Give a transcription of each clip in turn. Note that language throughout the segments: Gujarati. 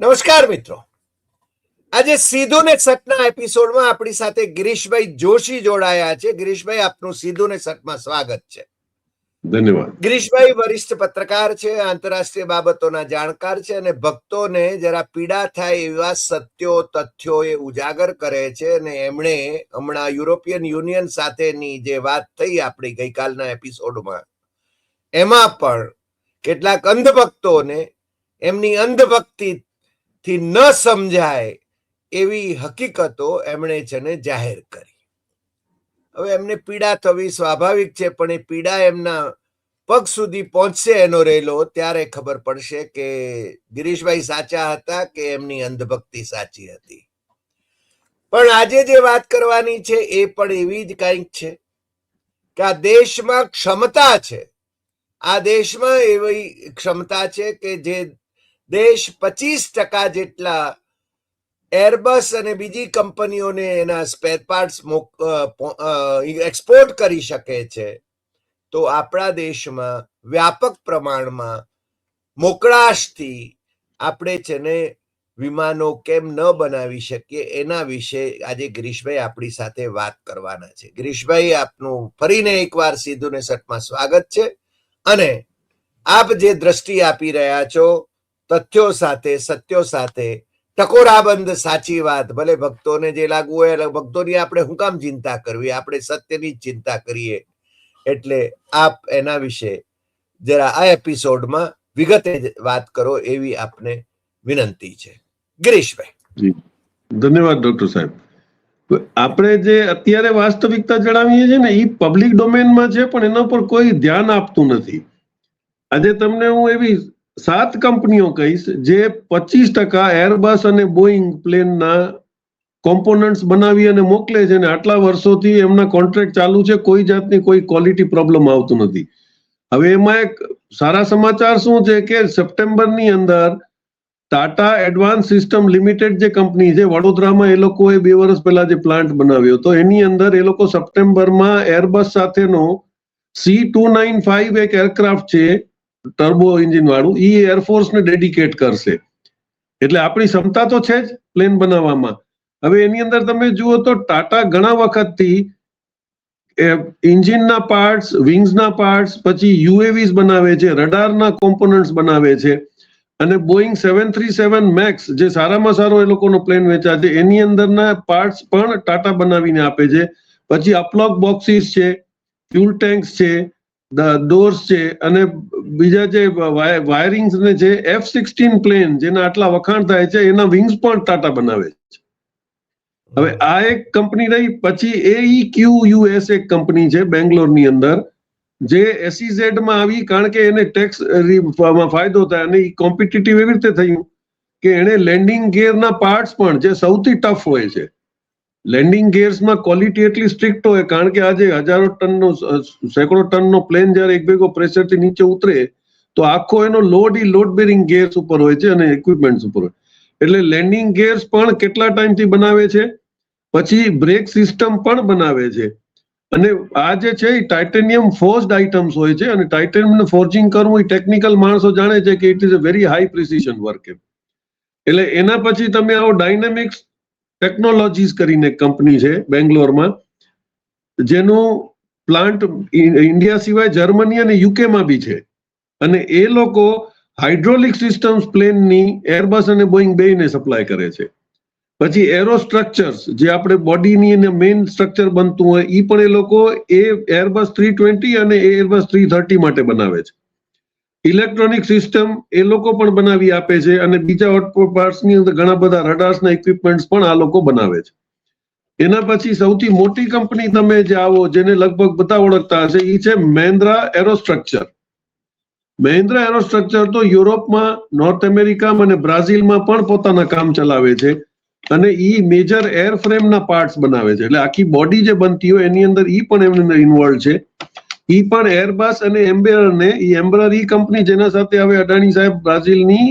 નમસ્કાર મિત્રો, આજે સીધું ને સટના એપિસોડમાં આપણી સાથે ગિરીશભાઈ જોશી જોડાયા છે. ગિરીશભાઈ, આપનું સીધું ને સટમાં સ્વાગત છે. ધન્યવાદ. ગિરીશભાઈ વરિષ્ઠ પત્રકાર છે, આંતરરાષ્ટ્રીય બાબતોના જાણકાર છે અને ભક્તોને જરા પીડા થાય એવા સત્યો તથ્યો એ ઉજાગર કરે છે. અને એમણે હમણાં યુરોપિયન યુનિયન સાથેની જે વાત થઈ આપણી ગઈકાલના એપિસોડમાં, એમાં પણ કેટલાક અંધભક્તોને એમની અંધભક્તિ થી ન સમજાય એવી હકીકતો એમણે છે ને જાહેર કરી. હવે એમને પીડા થવી સ્વાભાવિક છે, પણ એ પીડા એમના પગ સુધી પહોંચશે એનો રેલો ત્યારે ખબર પડશે કે ગિરીશભાઈ સાચા હતા કે એમની અંધભક્તિ સાચી હતી. પણ આજે જે વાત કરવાની છે એ પણ એવી જ કંઈક છે કે આ દેશમાં ક્ષમતા છે, આ દેશમાં એવી ક્ષમતા છે કે જે દેશ 25% જેટલા એરબસ અને બીજી કંપનીઓને એના સ્પેર પાર્ટ્સ એક્સપોર્ટ કરી શકે છે. તો આપણા દેશમાં વ્યાપક પ્રમાણમાં મોકળાશથી આપણે છે ને વિમાનો કેમ ન બનાવી શકીએ એના વિશે આજે ગિરીશભાઈ આપણી સાથે વાત કરવાના છે. ગિરીશભાઈ, આપનું ફરીને એકવાર સીધું ને સટમાં સ્વાગત છે. અને આપ જે દ્રષ્ટિ આપી રહ્યા છો તથ્યો સાથે, સત્યો સાથે, ટકોરાબંધ સાચી વાત, ભલે ભક્તોને જે લાગુ હોય, ભક્તોની આપણે શું કામ ચિંતા કરવી, આપણે સત્યની જ ચિંતા કરીએ. એટલે આપ એના વિશે જરા આ એપિસોડમાં વિગતે વાત કરો એવી આપને વિનંતી છે. ગિરીશભાઈ. ધન્યવાદ ડોક્ટર સાહેબ. આપણે જે અત્યારે વાસ્તવિકતા જણાવીએ છીએ ને એ પબ્લિક ડોમેનમાં છે, પણ એના પર કોઈ ધ્યાન આપતું નથી. આજે તમને હું એવી 7 કંપનીઓ કહીશ જે 25% એરબસ અને બોઈંગ પ્લેનના કોમ્પોનન્ટ્સ બનાવી અને મોકલે છે અને આટલા વર્ષોથી એમના કોન્ટ્રાક્ટ ચાલુ છે, કોઈ જાતની કોઈ ક્વોલિટી પ્રોબ્લેમ આવતું નથી. હવે એમાં એક સારા સમાચાર શું છે કે સપ્ટેમ્બરની અંદર ટાટા એડવાન્સ સિસ્ટમ લિમિટેડ જે કંપની છે વડોદરામાં, એ લોકોએ 2 વર્ષ પહેલા જે પ્લાન્ટ બનાવ્યો હતો એની અંદર એ લોકો સપ્ટેમ્બરમાં એરબસ સાથેનો C295 એક એરક્રાફ્ટ છે ટર્બો એન્જિન વાળું, એ એરફોર્સને ડેડિકેટ કરશે. એટલે આપણી ક્ષમતા તો છે જ પ્લેન બનાવવામાં. હવે એની અંદર તમે જુઓ તો ટાટા ઘણા વખતથી એન્જિનના પાર્ટ્સ, વિંગ્સના પાર્ટ્સ, પછી યુએવીઝ બનાવે છે, રડારના કોમ્પોનન્ટ્સ બનાવે છે. અને બોઈંગ 737 મેક્સ જે સારામાં સારો એ લોકોનો પ્લેન વેચા છે એની અંદરના પાર્ટ્સ પણ ટાટા બનાવીને આપે છે. પછી અપલોક બોક્સીસ છે, ફ્યુલ ટેન્ક્સ છે, ડોર્સ છે અને બીજા જે વાયરિંગ્સ ને છે, F-16 પ્લેન જેના આટલા વખાણ થાય છે એના વિંગ્સ પણ ટાટા બનાવે છે. હવે આ એક કંપની રહી. પછી AEQUS એક કંપની છે બેંગ્લોરની અંદર, જે SEZ માં આવી કારણ કે એને ટેક્સ ફાયદો થાય અને એ કોમ્પિટિટિવ એવી રીતે થયું કે એને લેન્ડિંગ ગિયરના પાર્ટ્સ પણ જે સૌથી ટફ હોય છે, લેન્ડિંગ ગિયર્સમાં ક્વોલિટી એટલી સ્ટ્રિક્ટ હોય કારણ કે આજે હજારો ટનનો, સેંકડો ટનનો પ્લેન જ્યારે એક ભેગો પ્રેશરથી નીચે ઉતરે તો આખો એનો લોડ લોડ બેરિંગ ગિયર્સ ઉપર હોય છે અને ઇક્વિપમેન્ટ્સ ઉપર હોય. એટલે લેન્ડિંગ ગિયર્સ પણ કેટલા ટાઈમથી બનાવે છે. પછી બ્રેક સિસ્ટમ પણ બનાવે છે. અને આ જે છે એ ટાઇટેનિયમ ફોર્સ્ડ આઇટમ્સ હોય છે અને ટાઇટેનિયમ ફોર્જિંગ કરવું એ ટેકનિકલ માણસો જાણે છે કે it is a very high precision work. એટલે એના પછી તમે આવો ડાયનેમિક્સ ટેકનોલોજીસ કરીને કંપની છે બેંગ્લોરમાં, જેનું પ્લાન્ટ ઇન્ડિયા સિવાય જર્મની અને યુકેમાં બી છે. અને એ લોકો હાઇડ્રોલિક સિસ્ટમ્સ પ્લેનની એરબસ અને બોઈંગ બેયને સપ્લાય કરે છે. પછી એરો સ્ટ્રક્ચર્સ જે આપણે બોડીની અને મેઇન સ્ટ્રક્ચર બનતું હોય એ પણ એ લોકો એરબસ 320 અને એરબસ 330 માટે બનાવે છે. ઇલેક્ટ્રોનિક સિસ્ટમ એ લોકો પણ બનાવી આપે છે અને બીજા ઓટો પાર્ટ્સની અંદર ઘણા બધા રડાર્સના ઇક્વિપમેન્ટ્સ પણ આ લોકો બનાવે છે. એના પછી સૌથી મોટી કંપની તમે જે આવો જેને લગભગ બધા ઓળખતા હશે એ છે મહિન્દ્રા એરોસ્ટ્રક્ચર. મહિન્દ્રા એરોસ્ટ્રક્ચર તો યુરોપમાં, નોર્થ અમેરિકામાં અને બ્રાઝિલમાં પણ પોતાના કામ ચલાવે છે અને ઈ મેજર એરફ્રેમના પાર્ટ્સ બનાવે છે. એટલે આખી બોડી જે બનતી હોય એની અંદર ઈ પણ એમની અંદર ઇન્વોલ્વ છે. ઈ પણ એરબસ અને એમ્બેરરને, ઈ એમ્બરર ઈ કંપની જેના સાથે હવે અદાણી સાહેબ બ્રાઝિલની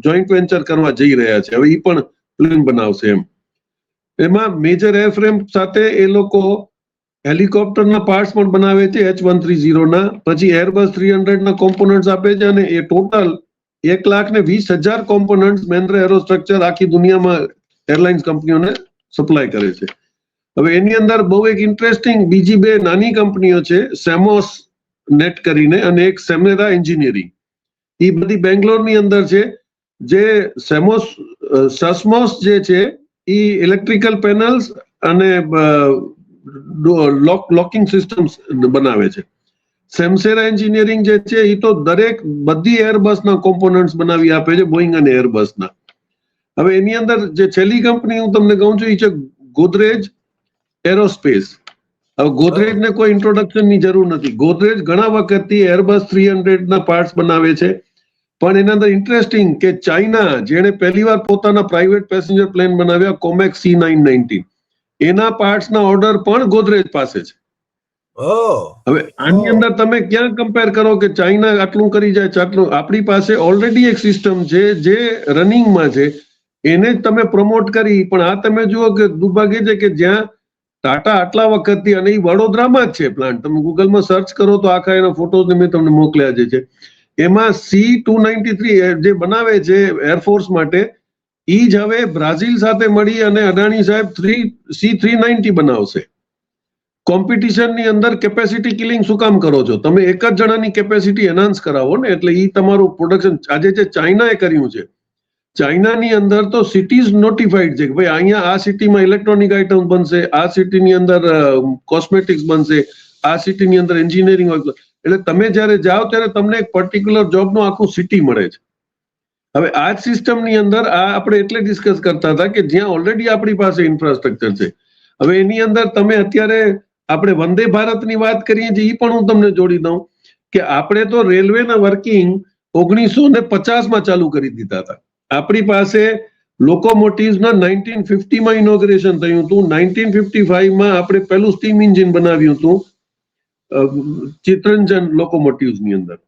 જોઈન્ટ વેન્ચર કરવા જઈ રહ્યા છે. હવે ઈ પણ પ્લેન બનાવશે એમ. એમાં મેજર એરફ્રેમ સાથે એ લોકો હેલિકોપ્ટરના પાર્ટ્સ પણ બનાવે છે H130 ના. પછી એરબસ 300 ના કોમ્પોનન્ટ્સ આપે છે અને એ ટોટલ 1,20,000 કોમ્પોનન્ટ મહિન્દ્રા એરોસ્ટ્રક્ચર આખી દુનિયામાં એરલાઇન્સ કંપનીઓને સપ્લાય કરે છે. હવે એની અંદર બહુ એક ઇન્ટરેસ્ટિંગ બીજી બે નાની કંપનીઓ છે, સેમોસ નેટ કરીને અને એક સેમેરા એન્જિનિયરિંગ. એ બધી બેંગ્લોરની અંદર છે. જે સસ્મોસ જે છે એ ઇલેક્ટ્રિકલ પેનલ્સ અને લોકિંગ સિસ્ટમ્સ બનાવે છે. સેમસેરા એન્જિનિયરિંગ જે છે એ તો બધી એરબસના કોમ્પોનન્ટ્સ બનાવી આપે છે, બોઈંગ અને એરબસના. હવે એની અંદર જે છેલ્લી કંપની હું તમને કહું છું એ છે ગોદરેજ એરોસ્પેસ. હવે ગોદરેજને કોઈ ઇન્ટ્રોડક્શનની જરૂર નથી. ગોદરેજ ઘણા વખતથી એરબસ 300 ના પાર્ટ્સ બનાવે છે. પણ એના અંદર ઇન્ટરેસ્ટિંગ કે ચાઇના જેણે પહેલી વાર પોતાના પ્રાઇવેટ પેસેન્જર પ્લેન બનાવ્યા કોમેક C919, એના પાર્ટ્સના ઓર્ડર પણ ગોદરેજ પાસે છે. હવે આની અંદર તમે ક્યાં કમ્પેર કરો કે ચાઇના આટલું કરી જાય છે આટલું? આપણી પાસે ઓલરેડી એક સિસ્ટમ છે જે રનિંગમાં છે, એને જ તમે પ્રમોટ કરી. પણ આ તમે જુઓ કે દુર્ભાગ્ય છે કે જ્યાં ટાટા આટલા વખતથી, અને એ વડોદરામાં જ છે પ્લાન્ટ, તમે ગૂગલમાં સર્ચ કરો તો આખા એના ફોટોઝ મેં તમને મોકલ્યા છે. એમાં C293 જે બનાવે છે એરફોર્સ માટે, એ જ હવે બ્રાઝિલ સાથે મળી અને અદાણી સાહેબ C390 બનાવશે. કોમ્પિટિશનની અંદર કેપેસિટી કિલિંગ શું કામ કરો છો? તમે એક જ જણાની કેપેસિટી એનહાન્સ કરાવો ને, એટલે એ તમારું પ્રોડક્શન. આજે જે ચાઇનાએ કર્યું છે, ચાઇનાની અંદર તો સિટીઝ નોટિફાઈડ છે કે ભાઈ અહીંયા આ સિટીમાં ઇલેક્ટ્રોનિક આઇટમ બનશે, આ સિટીની અંદર કોસ્મેટિક્સ બનશે, આ સિટીની અંદર એન્જિનિયરિંગ હોય. એટલે તમે જ્યારે જાઓ ત્યારે તમને એક પર્ટિક્યુલર જોબનું આખું સિટી મળે છે. હવે આ જ સિસ્ટમની અંદર આ આપણે એટલે ડિસ્કસ કરતા હતા કે જ્યાં ઓલરેડી આપણી પાસે ઇન્ફ્રાસ્ટ્રક્ચર છે. હવે એની અંદર તમે અત્યારે આપણે વંદે ભારતની વાત કરીએ છીએ, એ પણ હું તમને જોડી દઉં કે આપણે તો રેલવેના વર્કિંગ 1950માં ચાલુ કરી દીધા હતા. આપણી પાસે લોકોમોટિવ્સના 1950માં ઇનોગ્રેશન થયું હતું. 1955માં આપણે પહેલું સ્ટીમ એન્જિન બનાવ્યું હતું ચિત્રંજન લોકોમોટિવ્સની અંદર.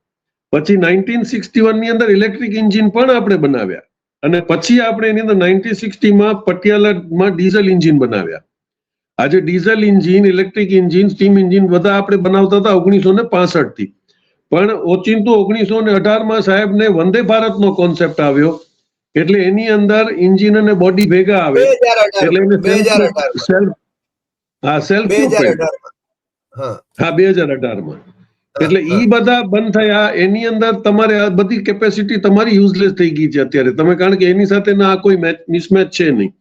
પછી 1961 ની અંદર ઇલેક્ટ્રિક એન્જિન પણ આપણે બનાવ્યા, અને પછી આપણે એની અંદર 1960માં પટિયાલામાં ડીઝલ એન્જિન બનાવ્યા. આજે diesel engine, electric engine, steam engine બધા આપણે બનાવતા હતા 1965 થી. પણ ઓચિંતું 1918માં સાહેબને વંદે ભારતનો કોન્સેપ્ટ આવ્યો, એટલે એની અંદર એન્જિન અને બોડી ભેગા આવે, એટલે એને સેલ્ફ પ્રોપેલ્ડ. હા, 2018માં. એટલે ઈ બધા બંધ થયા. એની અંદર તમારે આ બધી કેપેસિટી તમારી યુઝલેસ થઈ ગઈ છે અત્યારે તમે, કારણ કે એની સાથે ના કોઈ મિસમેચ છે નહીં.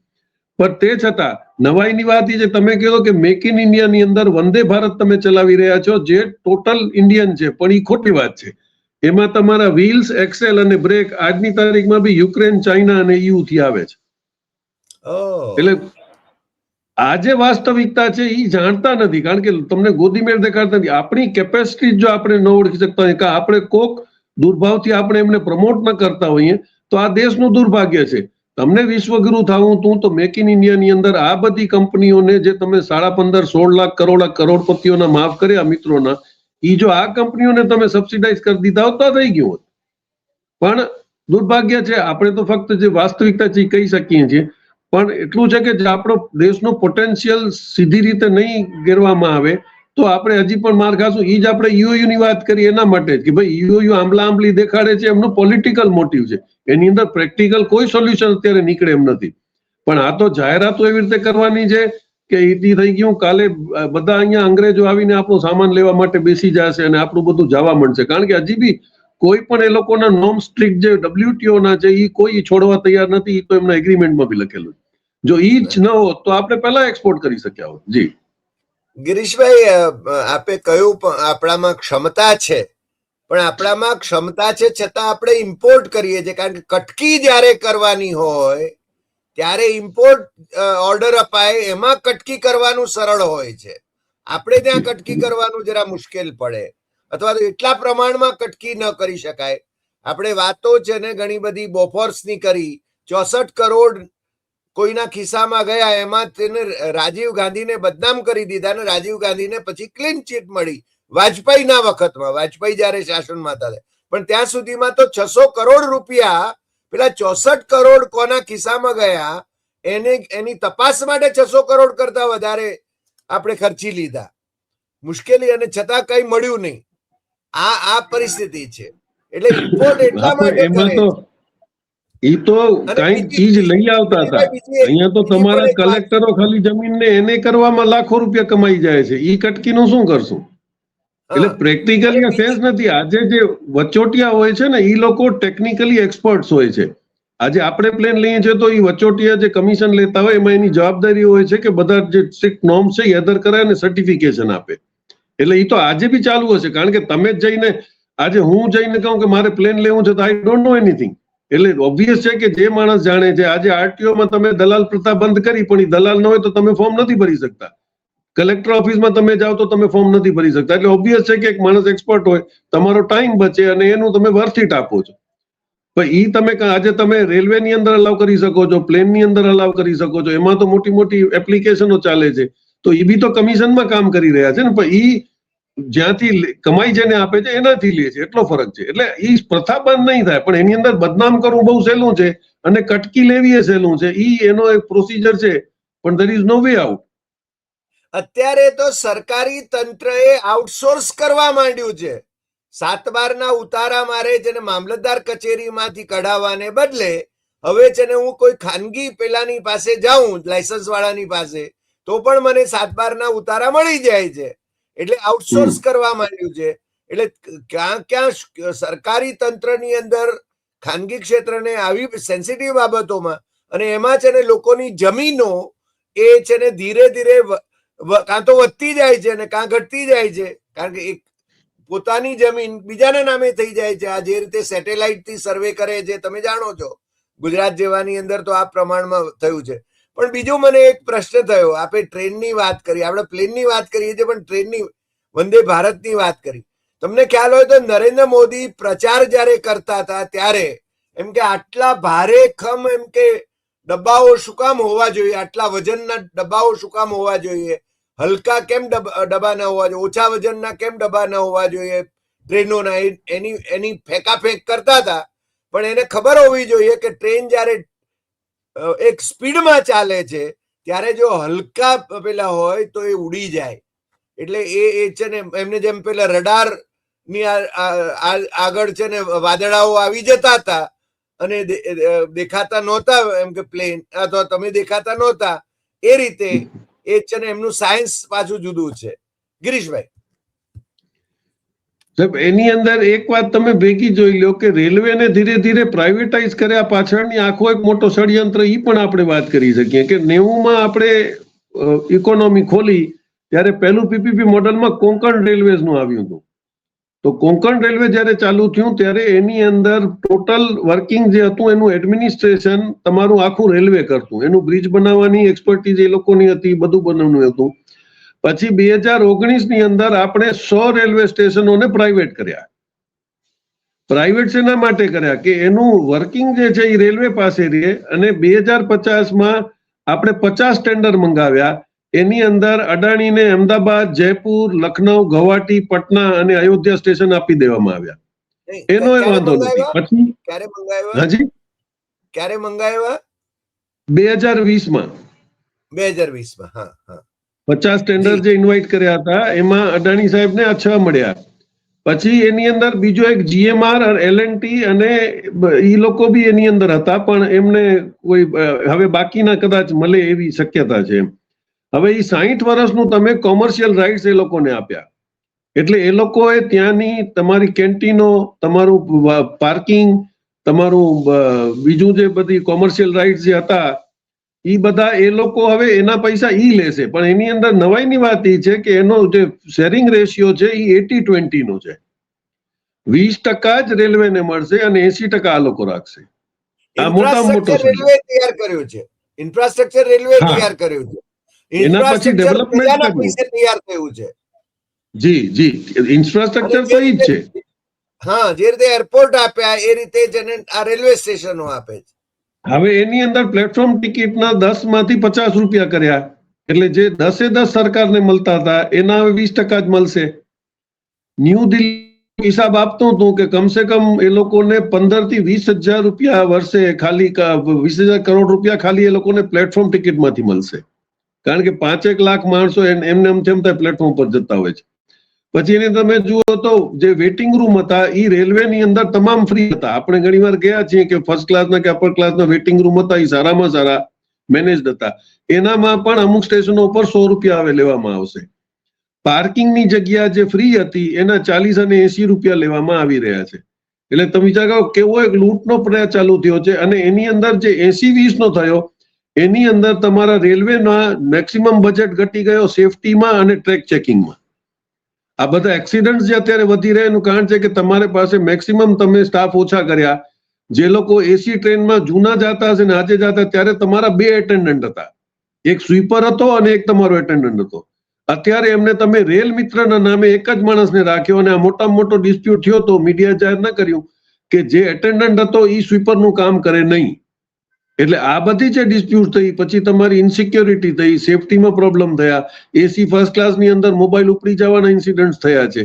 પણ તે છતાં નવાઈની વાત એ છે, તમે કહો કે મેક ઇન ઇન્ડિયાની અંદર વંદે ભારત તમે ચલાવી રહ્યા છો, જે ટોટલ ઇન્ડિયન છે, પણ એ ખોટી વાત છે. એમાં તમારા વ્હીલ્સ, એક્સેલ અને બ્રેક આજની તારીખમાં બી યુક્રેન, ચાઇના અને EU થી આવે છે. એટલે આ જે વાસ્તવિકતા છે એ જાણતા નથી, કારણ કે તમને ગોદીમેળ દેખાડતા નથી. આપણી કેપેસિટી જો આપણે ન ઓળખી શકતા હોય, કે આપણે કોક દુર્ભાવથી આપણે એમને પ્રમોટ ન કરતા હોઈએ, તો આ દેશનું દુર્ભાગ્ય છે. તમને વિશ્વગુરુ થવું તું તો મેક ઇન ઇન્ડિયાની અંદર આ બધી કંપનીઓને જે તમે 15-16 લાખ કરોડપતિઓના માફ કર્યા મિત્રોના, એ જો આ કંપનીઓને તમે સબસિડાઇઝ કરી દીધા હોત તો થઈ ગયું હોત. પણ દુર્ભાગ્ય છે, આપણે તો ફક્ત જે વાસ્તવિકતા છે એ કહી શકીએ છીએ. પણ એટલું છે કે જે આપણો દેશનો પોટેન્શિયલ સીધી રીતે નહીં ગેરવામાં આવે તો આપણે હજી પણ માર ખાશું. એ જ આપણે યુએયુ ની વાત કરી એના માટે કે ભાઈ યુએયુ આંબલા આંબલી દેખાડે છે, એમનું પોલિટિકલ મોટિવ છે. એની અંદર પ્રેક્ટિકલ કોઈ સોલ્યુશન અત્યારે નીકળે એમ નથી. પણ આ તો જાહેરાતો એવી રીતે કરવાની છે કે ઈથી થઈ ગયું, કાલે બધા અહીંયા અંગ્રેજો આવીને આપણો સામાન લેવા માટે બેસી જશે અને આપણું બધું જવા મળશે. કારણ કે હજી બી કોઈ પણ એ લોકોના નોર્મ સ્ટ્રિક્ટ જે WTO ના છે એ કોઈ છોડવા તૈયાર નથી. તો એમના એગ્રીમેન્ટમાં બી લખેલું. જો ઈ જ ન હોત તો આપણે પહેલા એક્સપોર્ટ કરી શક્યા હોત. જી ગિરીશભાઈ, આપે કહ્યું આપણામાં ક્ષમતા છે, પણ આપણામાં ક્ષમતા છે છતાં આપણે ઇમ્પોર્ટ કરીએ છીએ. કારણ કે કટકી જ્યારે કરવાની હોય ત્યારે ઇમ્પોર્ટ ઓર્ડર અપાય, એમાં કટકી કરવાનું સરળ હોય છે. આપણે ત્યાં કટકી કરવાનું જરા મુશ્કેલ પડે, અથવા તો એટલા પ્રમાણમાં કટકી ન કરી શકાય. આપણે વાતો છે ને ઘણી બધી બોફોર્સની કરી, 64 કરોડ કોઈના ખિસ્સામાં ગયા, એમાં તેને રાજીવ ગાંધીને બદનામ કરી દીધા, અને રાજીવ ગાંધીને પછી ક્લીન ચીટ મળી વાજપેયીના વખતમાં, વાજપેયી જયારે શાસનમાં હતા. પણ ત્યાં સુધીમાં તો 600 કરોડ રૂપિયા પેલા 64 કરોડ કોના ખિસ્સામાં ગયા એની તપાસ માટે 600 કરોડ કરતા વધારે આપણે ખર્ચી લીધા. મુશ્કેલી, અને છતાં કઈ મળ્યું નહીં. આ પરિસ્થિતિ છે. એટલે ઇમ્પોર્ટ એટલા હા, પણ માટે એમાં કરે તો છે. ઈ તો અને કઈક ચીજ લઈ આવતા હતા. અહીંયા તો તમારા કલેક્ટરો ખાલી જમીનને એને કરવામાં લાખો રૂપિયા કમાઈ જાય છે. ઈ કટકીનું શું કરશું? એટલે પ્રેક્ટિકલી સેન્સ નથી. આજે જે વચોટિયા હોય છે ને ઈ લોકો ટેકનિકલી એક્સપર્ટ્સ હોય છે. આજે આપણે પ્લેન લઈએ છીએ તો ઈ વચોટિયા જે કમિશન લેતા હોય એમાં એની જવાબદારી હોય છે કે બધા જે સ્ટ્રિક્ટ નોર્મ્સ છે એ અદર કરાય અને સર્ટિફિકેશન આપે. એટલે ઈ તો આજે બી ચાલુ હશે, કારણ કે તમે જ જઈને આજે હું જઈને કહું કે મારે પ્લેન લેવું છે તો આઈ ડોન્ટ નો એનીથિંગ. એટલે ઓબ્વિયસ છે કે જે માણસ જાણે છે. આજે આરટીઓમાં તમે દલાલ પ્રથા બંધ કરી, પણ એ દલાલ ન હોય તો તમે ફોર્મ નથી ભરી શકતા. કલેક્ટર ઓફિસમાં તમે જાઓ તો તમે ફોર્મ નથી ભરી શકતા. એટલે ઓબ્વિયસ છે કે એક માણસ એક્સપર્ટ હોય, તમારો ટાઈમ બચે અને એનું તમે વર્કશીટ આપો છો. પણ ઈ તમે આજે તમે રેલવેની અંદર અલાવ કરી શકો છો, પ્લેનની અંદર અલાવ કરી શકો છો. એમાં તો મોટી મોટી એપ્લિકેશનો ચાલે છે. તો ઈ બી તો કમિશનમાં કામ કરી રહ્યા છે ને. પણ ઈ જ્યાંથી કમાઈ જેને આપે છે એનાથી લે છે, એટલો ફરક છે. એટલે ઈ પ્રથા બંધ નહીં થાય, પણ એની અંદર બદનામ કરવું બહુ સહેલું છે અને કટકી લેવી એ સહેલું છે. ઈ એનો એક પ્રોસિજર છે, પણ there is no way out. અત્યારે તો સરકારી તંત્રએ આઉટસોર્સ કરવા માંડ્યું છે. 7/12 ઉતારા મારે છે ને મામલતદાર કચેરીમાંથી કઢાવવાને બદલે હવે છે ને હું કોઈ ખાનગી પેલાની પાસે જાઉં, લાયસન્સ વાળાની પાસે, તો પણ મને 7/12 ઉતારા મળી જાય છે. એટલે આઉટસોર્સ કરવા માંડ્યું છે. એટલે ક્યાં ક્યાં સરકારી તંત્રની અંદર ખાનગી ક્ષેત્રને આવી સેન્સિટિવ બાબતોમાં, અને એમાં છે ને લોકોની જમીનો એ છે ને ધીરે ધીરે કાં તો વધતી જાય છે અને કાં ઘટતી જાય છે. કારણ કે એક પોતાની જમીન બીજાના નામે થઈ જાય છે. આ જે રીતે સેટેલાઇટ થી સર્વે કરે છે, તમે જાણો છો, ગુજરાત જેવાની અંદર તો આ પ્રમાણમાં થયું છે. પણ બીજું મને એક પ્રશ્ન થયો. આપણે ટ્રેનની વાત કરી, આપણે પ્લેનની વાત કરીએ છીએ, પણ ટ્રેનની, વંદે ભારતની વાત કરી. તમને ખ્યાલ હોય તો નરેન્દ્ર મોદી પ્રચાર જયારે કરતા હતા ત્યારે એમ કે આટલા ભારે ખમ એમ કે ડબ્બાઓ શું કામ હોવા જોઈએ, આટલા વજનના ડબ્બાઓ શું કામ હોવા જોઈએ, હલકા કેમ ડબ્બા ના હોવા જોઈએ, ઓછા વજનના કેમ ડબ્બા ના હોવા જોઈએ ટ્રેનોના, એની ફેંકાફેંક કરતા હતા. પણ એને ખબર હોવી જોઈએ કે ટ્રેન જયારે એક સ્પીડમાં ચાલે છે ત્યારે જો હલકા પેલા હોય તો એ ઉડી જાય. એટલે એ છે ને એમને જેમ પેલા રડાર ની આગળ છે ને વાદળાઓ આવી જતા હતા અને દેખાતા નહોતા એમ કે પ્લેન, અથવા તમે દેખાતા નહોતા, એ રીતે એ છે ને એમનું સાયન્સ પાછું જુદું છે. ગિરીશભાઈ, સાહેબ એની અંદર એક વાત તમે ભેગી જોઈ લો કે રેલવેને ધીરે ધીરે પ્રાઇવેટાઇઝ કર્યા પાછળની આખો એક મોટો ષડયંત્ર ઈ પણ આપણે વાત કરી શકીએ કે 90માં આપણે ઇકોનોમી ખોલી ત્યારે પહેલું પીપીપી મોડલમાં કોંકણ રેલવેઝનું આવ્યું હતું. તો કોંકણ રેલવે જયારે ચાલુ થયું ત્યારે એની અંદર ટોટલ વર્કિંગ જે હતું એનું એડમિનિસ્ટ્રેશન તમારું આખું રેલવે કરતું. એનું બ્રિજ બનાવવાની એક્સપર્ટીઝ એ લોકોની હતી, બધું બનાવવાનું હતું. પછી 2019ની અંદર આપણે 100 રેલવે સ્ટેશનોને પ્રાઇવેટ કર્યા. પ્રાઇવેટ શેના માટે કર્યા કે એનું વર્કિંગ જે છે એ રેલવે પાસે રહે. અને 2050માં આપણે 50 ટેન્ડર મંગાવ્યા. એની અંદર અડાણીને અમદાવાદ, જયપુર, લખનઉ, ગુવાહાટી, પટના અને અયોધ્યા સ્ટેશન આપી દેવામાં આવ્યા. એનો એ વાંધો નથી. પછી ક્યારે મંગાવ્યા? હાજી, ક્યારે મંગાવ્યા? 2020માં. 2020માં. હા હા. 50 ટેન્ડર જે ઇન્વાઇટ કર્યા હતા એમાં અડાણી સાહેબને આ 6 મળ્યા. પછી એની અંદર બીજો એક જીએમઆર, એલએનટી અને ઈ લોકો બી એની અંદર હતા, પણ એમને કોઈ હવે બાકીના કદાચ મળે એવી શક્યતા છે. હવે એ 60 વર્ષનું તમે કોમર્શિયલ રાઇટ્સ એ લોકોને આપ્યા. એટલે એ લોકોએ ત્યાંની તમારી કેન્ટીનો, તમારું પાર્કિંગ, તમારું બીજું જે બધી કોમર્શિયલ રાઇટ્સ જે હતા એ બધા એ લોકો હવે એના પૈસા ઈ લેશે. પણ એની અંદર નવાઈની વાત એ છે કે એનો જે શેરિંગ રેશિયો છે એ 80-20 નો છે. 20% જ રેલવેને મળશે અને 80% આ લોકો રાખશે. આ મોટામાં મોટો રેલવે તૈયાર કર્યું છે. ઇન્ફ્રાસ્ટ્રક્ચર રેલવે તૈયાર કર્યું છે. એના પછી ડેવલપમેન્ટ પૈસે તૈયાર થયું છે. જી જી, ઇન્ફ્રાસ્ટ્રક્ચર તો ઈ જ છે. હા, જે રીતે એરપોર્ટ આપ્યા એ રીતે જ આ રેલવે સ્ટેશનો આપે છે. હવે એની અંદર પ્લેટફોર્મ ટિકિટના 10માંથી 50 રૂપિયા કર્યા. એટલે જે 10-10 સરકારને મળતા હતા એના હવે 20% જ મળશે. ન્યૂ દિલ્હી હિસાબ આપતું હતું કે કમસે કમ એ લોકોને 15,000 થી 20,000 રૂપિયા વર્ષે ખાલી 20,000 કરોડ રૂપિયા ખાલી એ લોકોને પ્લેટફોર્મ ટિકિટમાંથી મળશે. કારણ કે 5-1 લાખ માણસો એમને એમ તેમ પ્લેટફોર્મ પર જતા હોય છે. પછી એની તમે જુઓ તો જે વેઇટિંગ રૂમ હતા એ રેલવેની અંદર તમામ ફ્રી હતા. આપણે ઘણીવાર ગયા છીએ કે ફર્સ્ટ ક્લાસના કે અપર ક્લાસના વેઇટિંગ રૂમ હતા, એ સારામાં સારા મેનેજડ હતા. એનામાં પણ અમુક સ્ટેશનો ઉપર 100 રૂપિયા હવે લેવામાં આવશે. પાર્કિંગની જગ્યા જે ફ્રી હતી એના 40 અને 80 રૂપિયા લેવામાં આવી રહ્યા છે. એટલે તમે વિચાર કરો કેવો એક લૂંટનો પ્રયાસ ચાલુ થયો છે. અને એની અંદર જે 80-20 નો થયો એની અંદર તમારા રેલવેના મેક્સિમમ બજેટ ઘટી ગયો સેફટીમાં અને ટ્રેક ચેકિંગમાં. આ બધા એક્સિડન્ટ જે અત્યારે વધી રહ્યા એનું કારણ છે કે તમારી પાસે મેક્સિમમ તમે સ્ટાફ ઓછા કર્યા. જે લોકો એસી ટ્રેનમાં જૂના જતા હશે ને આજે જતા ત્યારે તમારા 2 એટેન્ડન્ટ હતા, એક સ્વીપર હતો અને એક તમારો એટેન્ડન્ટ હતો. અત્યારે એમને તમે રેલ મિત્રના નામે એક જ માણસને રાખ્યો અને આ મોટામાં મોટો ડિસ્પ્યુટ થયો તો મીડિયા જાહેર ન કર્યું કે જે એટેન્ડન્ટ હતો એ સ્વીપરનું કામ કરે નહીં. એટલે આ બધી જે ડિસ્પ્યુટ થઈ પછી તમારી ઇન્સિક્યોરિટી થઈ, સેફટીમાં પ્રોબ્લેમ થયા, એસી ફર્સ્ટ ક્લાસની અંદર મોબાઈલ ઉપડી જવાના ઇન્સિડન્ટ થયા છે.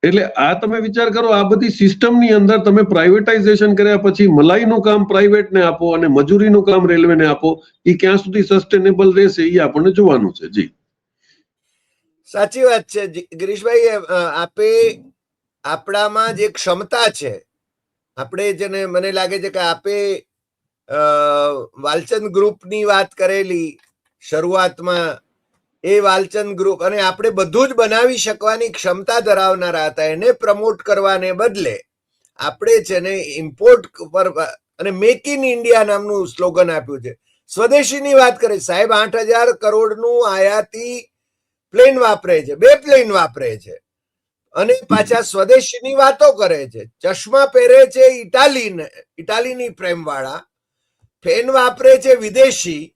એટલે આ તમે વિચાર કરો આ બધી સિસ્ટમની અંદર તમે પ્રાઇવેટાઇઝેશન કર્યા પછી મલાઈનું કામ પ્રાઇવેટને આપો અને મજૂરીનું કામ રેલવેને આપો, એ ક્યાં સુધી સસ્ટેનેબલ રહેશે એ આપણને જોવાનું છે. જી સાચી વાત છે ગિરીશભાઈ. આપે આપણામાં જે ક્ષમતા છે, આપણે જેને મને લાગે છે કે આપે વાલચંદ ગ્રુપની વાત કરેલી શરૂઆતમાં, એ વાલચંદ ગ્રુપ અને આપણે બધું જ બનાવી શકવાની ક્ષમતા ધરાવનારા હતા. એને પ્રમોટ કરવાને બદલે આપણે છે ને ઇમ્પોર્ટ પર અને મેક ઇન ઇન્ડિયા નામનું સ્લોગન આપ્યું છે. સ્વદેશીની વાત કરે સાહેબ, 8,000 કરોડનું આયાતી પ્લેન વાપરે છે, 2 પ્લેન વાપરે છે અને પાછા સ્વદેશીની વાતો કરે છે. ચશ્મા પહેરે છે ઇટાલીની ફ્રેમ વાળા, ફેન વાપરે છે વિદેશી,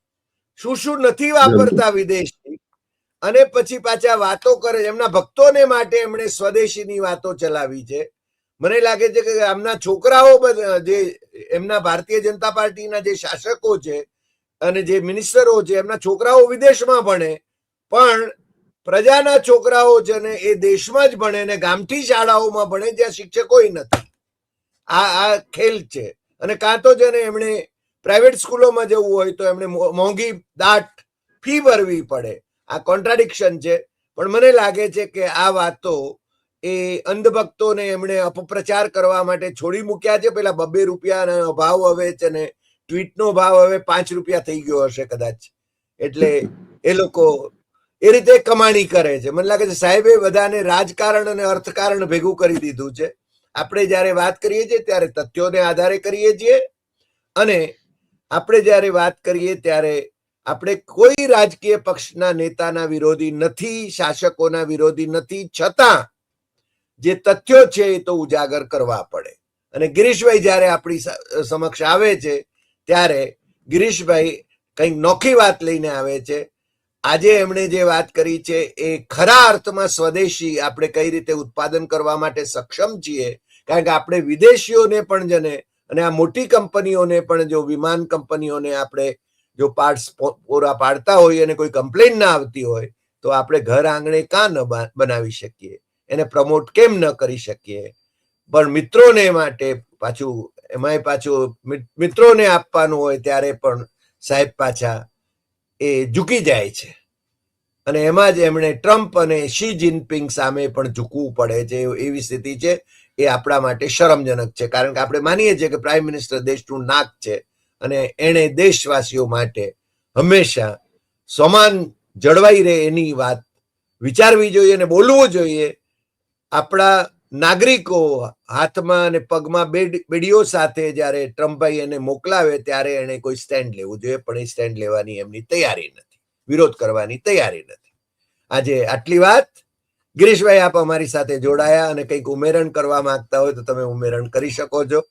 શું શું નથી વાપરતા વિદેશી, અને પછી પાછા વાતો કરે. એમના ભક્તોને માટે એમણે સ્વદેશીની વાતો ચલાવી છે. મને લાગે છે કે આમના છોકરાઓ જે એમના ભારતીય જનતા પાર્ટીના જે શાસકો છે અને જે મિનિસ્ટરો છે એમના છોકરાઓ વિદેશમાં ભણે, પણ પ્રજાના છોકરાઓ છે ને એ દેશમાં જ ભણે ને ગામઠી શાળાઓમાં ભણે જ્યાં શિક્ષકો નથી. આ ખેલ છે. અને કાં તો છે ને એમણે પ્રાઇવેટ સ્કૂલોમાં જવું હોય તો એમણે મોંઘી દાટ ફી ભરવી પડે. આ કોન્ટ્રાડિક્શન છે. પણ મને લાગે છે કે આ વાતો એ અંધભક્તોને એમણે અપપ્રચાર કરવા માટે છોડી મૂક્યા છે. પેલા 2 રૂપિયાનો ભાવ હવે છે ને ટ્વીટનો ભાવ હવે 5 રૂપિયા થઈ ગયો હશે કદાચ. એટલે એ લોકો એ રીતે કમાણી કરે છે. મને લાગે છે સાહેબે બધાને રાજકારણ અને અર્થકારણ ભેગું કરી દીધું છે. આપણે જયારે વાત કરીએ છીએ ત્યારે તથ્યોને આધારે કરીએ છીએ અને આપણે જયારે વાત કરીએ ત્યારે આપણે કોઈ રાજકીય પક્ષના નેતાના વિરોધી નથી, શાસકોના વિરોધી નથી, છતાં જે તથ્યો છે એ તો ઉજાગર કરવા પડે. અને ગિરીશભાઈ જયારે આપણી સમક્ષ આવે છે ત્યારે ગિરીશભાઈ કંઈક નોખી વાત લઈને આવે છે. આજે એમણે જે વાત કરી છે એ ખરા અર્થમાં સ્વદેશી આપણે કઈ રીતે ઉત્પાદન કરવા માટે સક્ષમ છીએ. કારણ કે આપણે વિદેશીઓને પણ જને અને આ મોટી કંપનીઓને પણ જો વિમાન કંપનીઓને આપણે જો પાર્ટ્સ પૂરા પાડતા હોય અને કોઈ કમ્પ્લેન ના આવતી હોય તો આપણે ઘર આંગણે કાં ન બનાવી શકીએ, એને પ્રમોટ કેમ ન કરી શકીએ. પણ મિત્રોને માટે પાછું એમાંય પાછું મિત્રોને આપવાનું હોય ત્યારે પણ સાહેબ પાછા એ ઝૂકી જાય છે. અને એમાં જ એમણે ટ્રમ્પ અને શી જિનપિંગ સામે પણ ઝૂકવું પડે છે. એવી સ્થિતિ છે. એ આપણા માટે શરમજનક છે. કારણ કે આપણે માનીએ છીએ કે પ્રાઇમ મિનિસ્ટર દેશનું નાક છે અને એણે દેશવાસીઓ માટે હંમેશા સમાન જળવાઈ રહે એની વાત વિચારવી જોઈએ અને બોલવું જોઈએ. આપણા નાગરિકો હાથમાં અને પગમાં બેડીઓ સાથે જયારે ટ્રમ્પભાઈ એને મોકલાવે ત્યારે એને કોઈ સ્ટેન્ડ લેવું જોઈએ, પણ એ સ્ટેન્ડ લેવાની એમની તૈયારી નથી, વિરોધ કરવાની તૈયારી નથી. આજે આટલી વાત. ગિરીશભાઈ, આપ અમારી સાથે જોડાયા અને કંઈક ઉમેરણ કરવા માંગતા હોય તો તમે ઉમેરણ કરી શકો છો.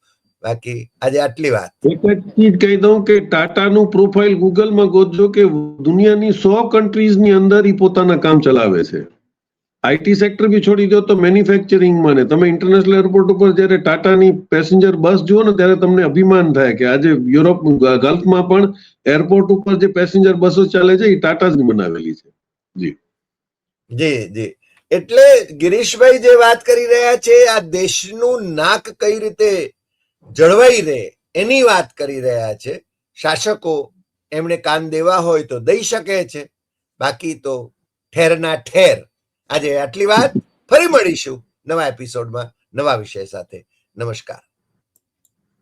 બાકી આજે આટલી વાત. એક જ ચીજ કહી દઉં કે ટાટાનું પ્રોફાઇલ ગૂગલમાં ગોતજો કે દુનિયાની 100 કન્ટ્રીઝની અંદર ઈ પોતાના કામ ચલાવે છે. આઈટી સેક્ટર બી છોડી દો તો મેન્યુફેક્ચરિંગમાં ને તમે ઇન્ટરનેશનલ એરપોર્ટ ઉપર જયારે ટાટાની પેસેન્જર બસ જુઓ ને ત્યારે તમને અભિમાન થાય કે આજે યુરોપ ગલ્ફમાં પણ એરપોર્ટ ઉપર જે પેસેન્જર બસો ચાલે છે એ ટાટા જ બનાવેલી છે. જી જી જી. એટલે ગિરીશભાઈ જે વાત કરી રહ્યા છે આ દેશનું નાક કઈ રીતે જળવાઈ રહે એની વાત કરી રહ્યા છે. શાસકો એમણે કાન દેવા હોય તો દઈ શકે છે, બાકી તો ઠેરના ઠેર. આજે આટલી વાત. ફરી મળીશું નવા એપિસોડમાં નવા વિષય સાથે. નમસ્કાર.